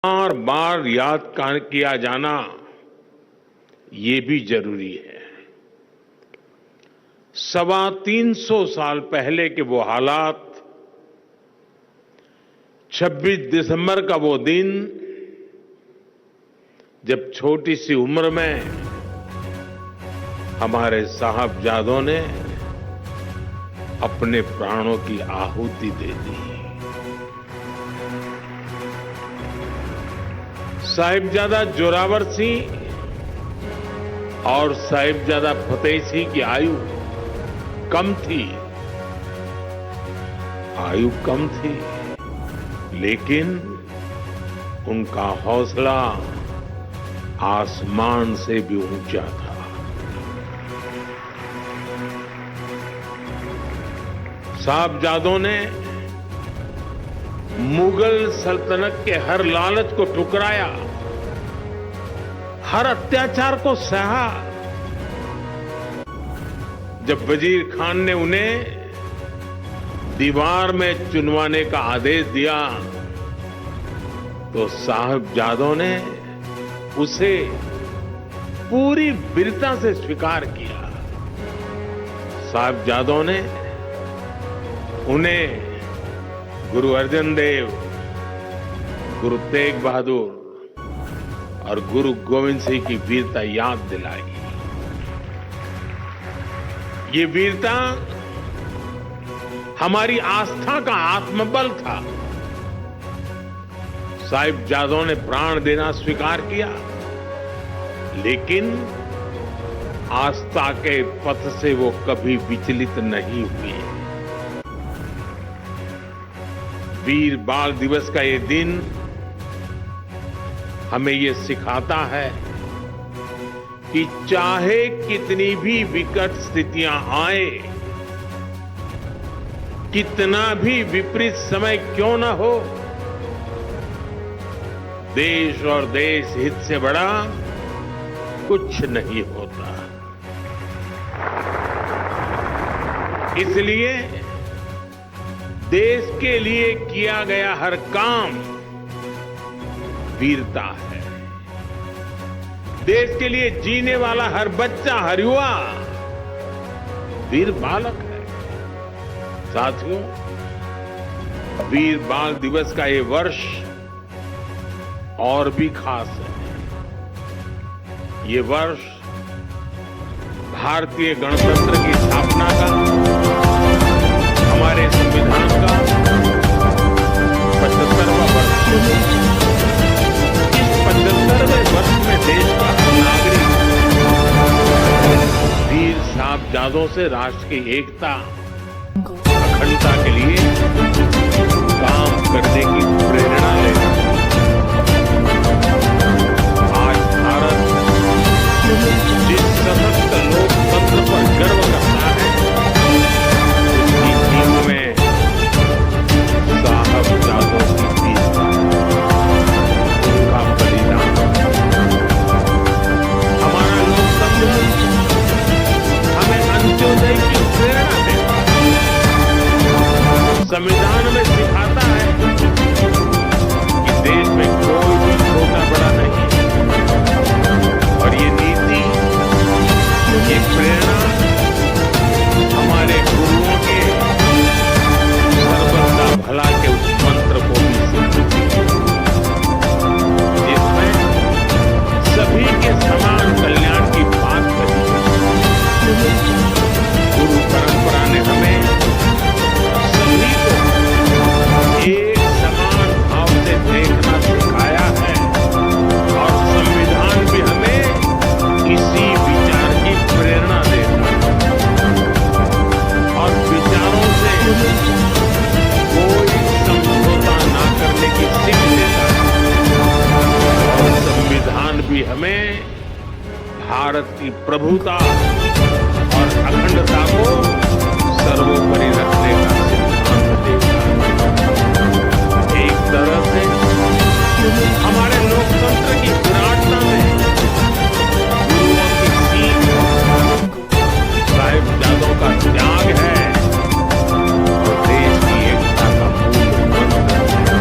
बार बार याद किया जाना ये भी जरूरी है। 325 साल पहले के वो हालात, 26 दिसंबर का वो दिन जब छोटी सी उम्र में हमारे साहबजादों ने अपने प्राणों की आहुति दे दी। साहिबजादा जोरावर सिंह और साहिबजादा फतेह सिंह की आयु कम थी, लेकिन उनका हौसला आसमान से भी ऊंचा था। साहबजादों ने मुगल सल्तनत के हर लालच को ठुकराया, हर अत्याचार को सहा। जब वजीर खान ने उन्हें दीवार में चुनवाने का आदेश दिया तो साहबजादों ने उसे पूरी वीरता से स्वीकार किया। साहबजादों ने उन्हें गुरु अर्जन देव, गुरु तेग बहादुर और गुरु गोविंद सिंह की वीरता याद दिलाई। ये वीरता हमारी आस्था का आत्मबल था। साहिबजादों ने प्राण देना स्वीकार किया, लेकिन आस्था के पथ से वो कभी विचलित नहीं हुए। वीर बाल दिवस का ये दिन हमें ये सिखाता है कि चाहे कितनी भी विकट स्थितियां आए, कितना भी विपरीत समय क्यों न हो, देश और देश हित से बड़ा कुछ नहीं होता। इसलिए देश के लिए किया गया हर काम वीरता है। देश के लिए जीने वाला हर बच्चा, हर युवा वीर बालक है। साथियों, वीर बाल दिवस का ये वर्ष और भी खास है। ये वर्ष भारतीय गणतंत्र की स्थापना का, हमारे संविधान का 75वां वर्ष। इस 75वें वर्ष में देश का हर नागरिक वीर साहबजादों से राष्ट्र की एकता, अखंडता के लिए काम करने की प्रेरणा लेगा। आज भारत जिस सशक्त लोकतंत्र पर गर्व करता है, उसकी नींव में साहबजादों की वीरता, उनका बलिदान। हमारा लोकतंत्र हमें अंत्योदय की प्रेरणा देता है। संविधान में सिखाता है कि देश में कोई भी छोटा बड़ा नहीं, और ये नीति, ये प्रेरणा हमारे गुरुओं के सर्वदा भला के उस मंत्र को भी सिखाती है, जिसमें सभी के समान कल्याण की बात कही है। गुरु परंपरा ने हमें सभी को एक समान भाव से देखना सिखाया है, और संविधान भी हमें इसी विचार की प्रेरणा देता है, और विचारों से कोई समझौता ना करने की सीख देता है। और संविधान भी हमें भारत की प्रभुता और अखंडता को सर्वोपरि रखने का सिद्धांत देता है। एक तरह से हमारे लोकतंत्र की विराटता में गुरुओं की सीख, साहिबजादों का त्याग है, और देश की एकता का मूल मंत्र है।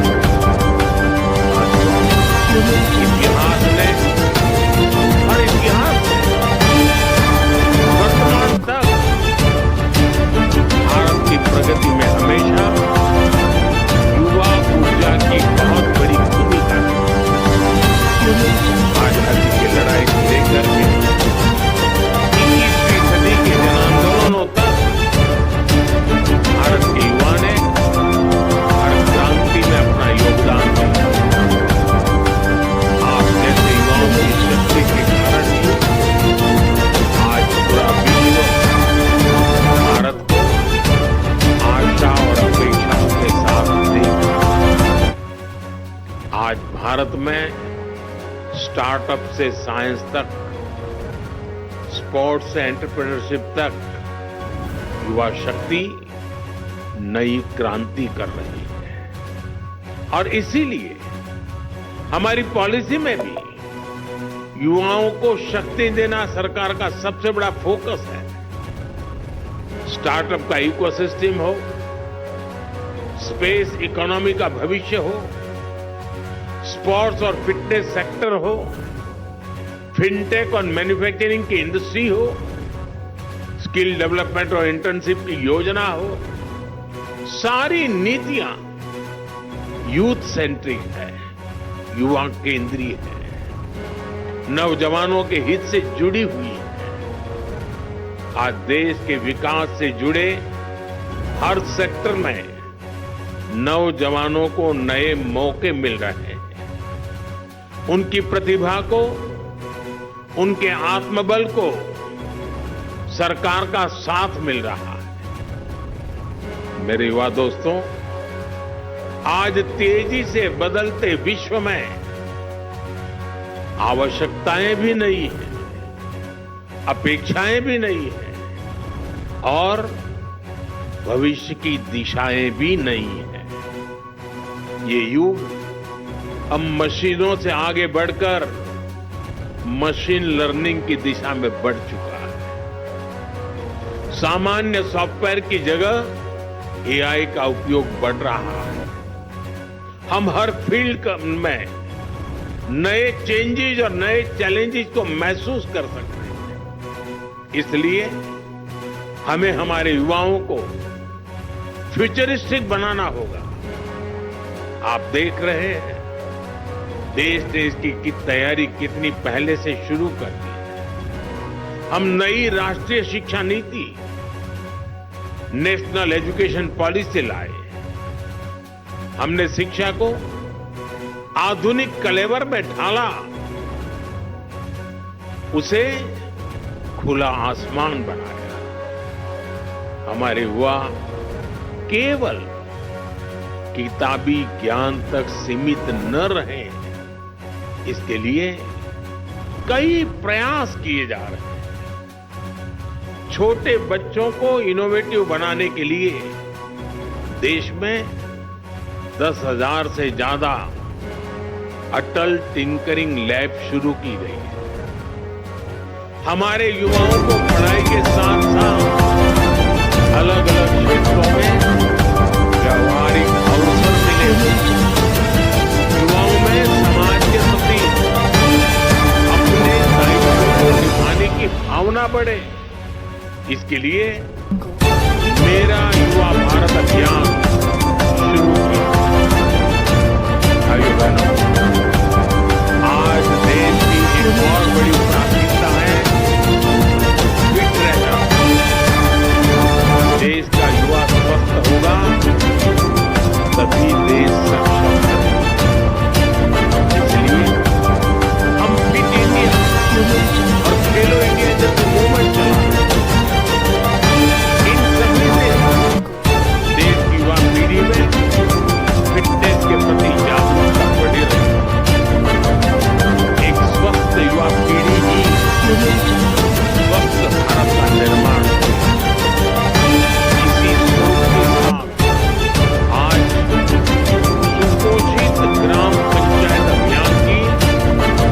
भारत में स्टार्टअप से साइंस तक, स्पोर्ट्स से एंटरप्रेन्योरशिप तक युवा शक्ति नई क्रांति कर रही है। और इसीलिए हमारी पॉलिसी में भी युवाओं को शक्ति देना सरकार का सबसे बड़ा फोकस है। स्टार्टअप का इकोसिस्टम हो, स्पेस इकोनॉमी का भविष्य हो, स्पोर्ट्स और फिटनेस सेक्टर हो, फिनटेक और मैन्युफैक्चरिंग की इंडस्ट्री हो, स्किल डेवलपमेंट और इंटर्नशिप की योजना हो, सारी नीतियां यूथ सेंट्रिक है, युवा केंद्रीय है, नौजवानों के हित से जुड़ी हुई है। आज देश के विकास से जुड़े हर सेक्टर में नौजवानों को नए मौके मिल रहे हैं। उनकी प्रतिभा को, उनके आत्मबल को सरकार का साथ मिल रहा है। मेरे युवा दोस्तों, आज तेजी से बदलते विश्व में आवश्यकताएं भी नई हैं, अपेक्षाएं भी नई हैं और भविष्य की दिशाएं भी नई हैं। ये युग अब मशीनों से आगे बढ़कर मशीन लर्निंग की दिशा में बढ़ चुका है। सामान्य सॉफ्टवेयर की जगह एआई का उपयोग बढ़ रहा है। हम हर फील्ड में नए चेंजेस और नए चैलेंजेस को महसूस कर सकते हैं। इसलिए हमें हमारे युवाओं को फ्यूचरिस्टिक बनाना होगा। आप देख रहे हैं देश ने इसकी तैयारी कितनी पहले से शुरू कर दी है। हम नई राष्ट्रीय शिक्षा नीति, नेशनल एजुकेशन पॉलिसी लाए। हमने शिक्षा को आधुनिक कलेवर में ढाला, उसे खुला आसमान बनाया। हमारे युवा केवल किताबी ज्ञान तक सीमित न रहे, इसके लिए कई प्रयास किए जा रहे हैं। छोटे बच्चों को इनोवेटिव बनाने के लिए देश में 10,000 से ज्यादा अटल टिंकरिंग लैब शुरू की गई है। हमारे युवाओं को पढ़ाई के साथ साथ अलग अलग क्षेत्रों में व्यावहारिक अवसर मिले। युवाओं में समाज के प्रति अपने दायित्व को निभाने की भावना बढ़े, इसके लिए मेरा युवा भारत अभियान शुरू किया। भाइयों बहनों, आज देश की एक और बड़ी प्राथमिकता है फिट रहना। देश का युवा स्वस्थ होगा तभी देश सक्षम है। इसलिए हम फिट इंडिया और खेलो इंडिया जैसे मूवमेंट चला, इन सभी से देश की युवा पीढ़ी में फिटनेस के प्रति जागरूकता बढ़ी रही। एक स्वस्थ युवा पीढ़ी ही स्वस्थ भारत का निर्माण है। इसी सोच के साथ आज सुपोषित ग्राम पंचायत अभियान की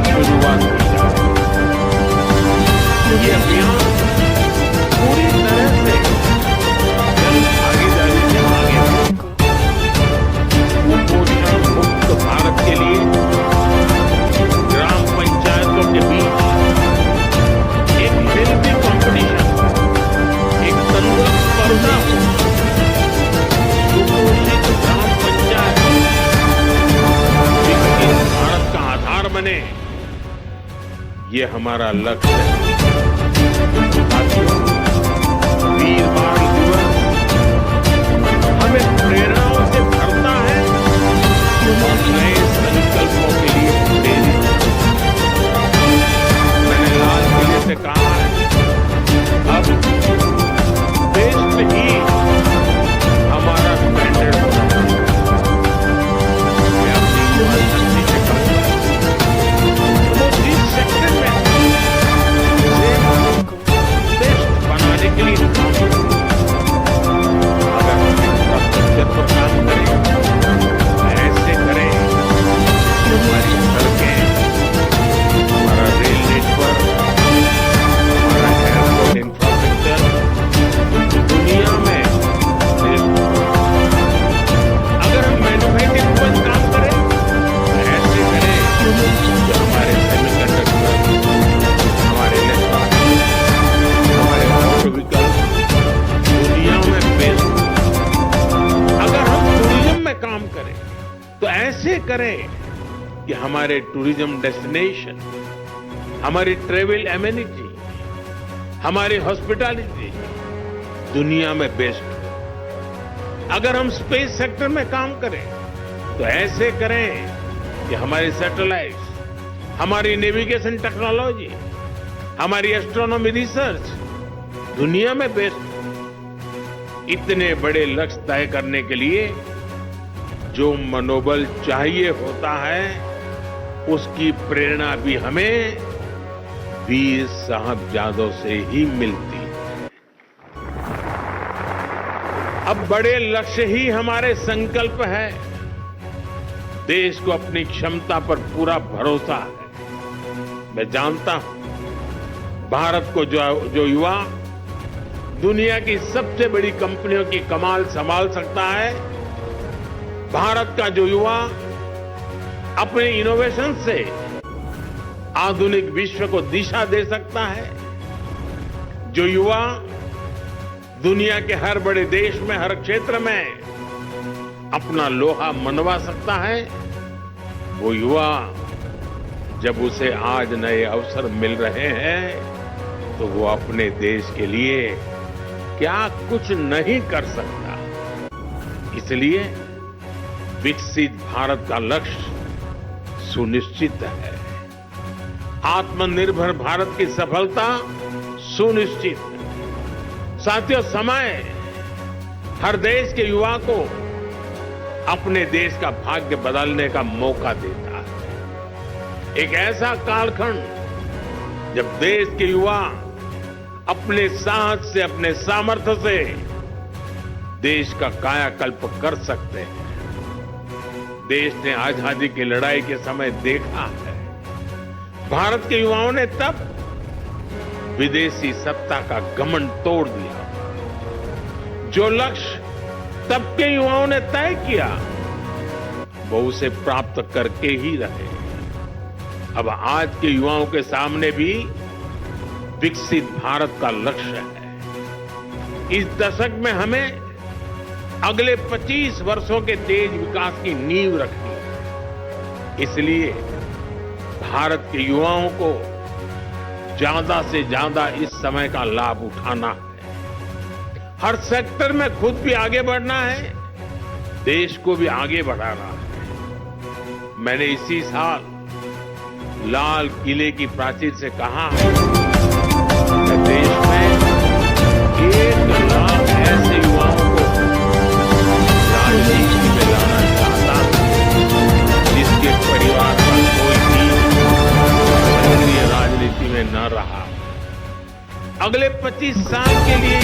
शुरुआत की जा रही है। ये अभियान पूरी तरह से जन भागीदारी से आगे कुपोषण मुक्त भारत के लिए ग्राम पंचायतों के बीच एक हेल्दी कंपटीशन, एक तंदुरुस्त स्पर्धा हो। सुपोषित ग्राम पंचायत विकसित भारत का आधार बने, ये हमारा लक्ष्य है। साथियों, वीर बाल दिवस हमें प्रेरणाओं से भरता है और नए संकल्पों के लिए प्रेरित करता है। मैंने लाल किले से कहा है, अब बेस्ट ही हमारा स्टैंडर्ड होना चाहिए। मैं अपनी युवा शक्ति से कहूं, कैसे करें कि हमारे टूरिज्म डेस्टिनेशन, हमारी ट्रेवल एमेनिटी, हमारी हॉस्पिटैलिटी दुनिया में बेस्ट हो। अगर हम स्पेस सेक्टर में काम करें तो ऐसे करें कि हमारी सैटेलाइट्स, हमारी नेविगेशन टेक्नोलॉजी, हमारी एस्ट्रोनॉमी रिसर्च दुनिया में बेस्ट हो। इतने बड़े लक्ष्य तय करने के लिए जो मनोबल चाहिए होता है, उसकी प्रेरणा भी हमें वीर साहबजादों से ही मिलती है। अब बड़े लक्ष्य ही हमारे संकल्प है। देश को अपनी क्षमता पर पूरा भरोसा है। मैं जानता हूं भारत को जो युवा दुनिया की सबसे बड़ी कंपनियों की कमाल संभाल सकता है, भारत का जो युवा अपने इनोवेशन से आधुनिक विश्व को दिशा दे सकता है, जो युवा दुनिया के हर बड़े देश में, हर क्षेत्र में अपना लोहा मनवा सकता है, वो युवा जब उसे आज नए अवसर मिल रहे हैं तो वो अपने देश के लिए क्या कुछ नहीं कर सकता। इसलिए विकसित भारत का लक्ष्य सुनिश्चित है। आत्मनिर्भर भारत की सफलता सुनिश्चित है। साथियों, समय हर देश के युवा को अपने देश का भाग्य बदलने का मौका देता है। एक ऐसा कालखंड जब देश के युवा अपने साहस से, अपने सामर्थ्य से देश का कायाकल्प कर सकते हैं। देश ने आजादी की लड़ाई के समय देखा है, भारत के युवाओं ने तब विदेशी सत्ता का घमंड तोड़ दिया। जो लक्ष्य तब के युवाओं ने तय किया, वो उसे प्राप्त करके ही रहे। अब आज के युवाओं के सामने भी विकसित भारत का लक्ष्य है। इस दशक में हमें अगले 25 वर्षों के तेज विकास की नींव रखनी है। इसलिए भारत के युवाओं को ज्यादा से ज्यादा इस समय का लाभ उठाना है। हर सेक्टर में खुद भी आगे बढ़ना है, देश को भी आगे बढ़ाना है। मैंने इसी साल लाल किले की प्राचीर से कहा है कि देश में 1 लाख ऐसे युवाओं को राजनीति में लाना चाहता हूं जिसके परिवार का कोई भी राजनीति में न रहा। अगले 25 साल के लिए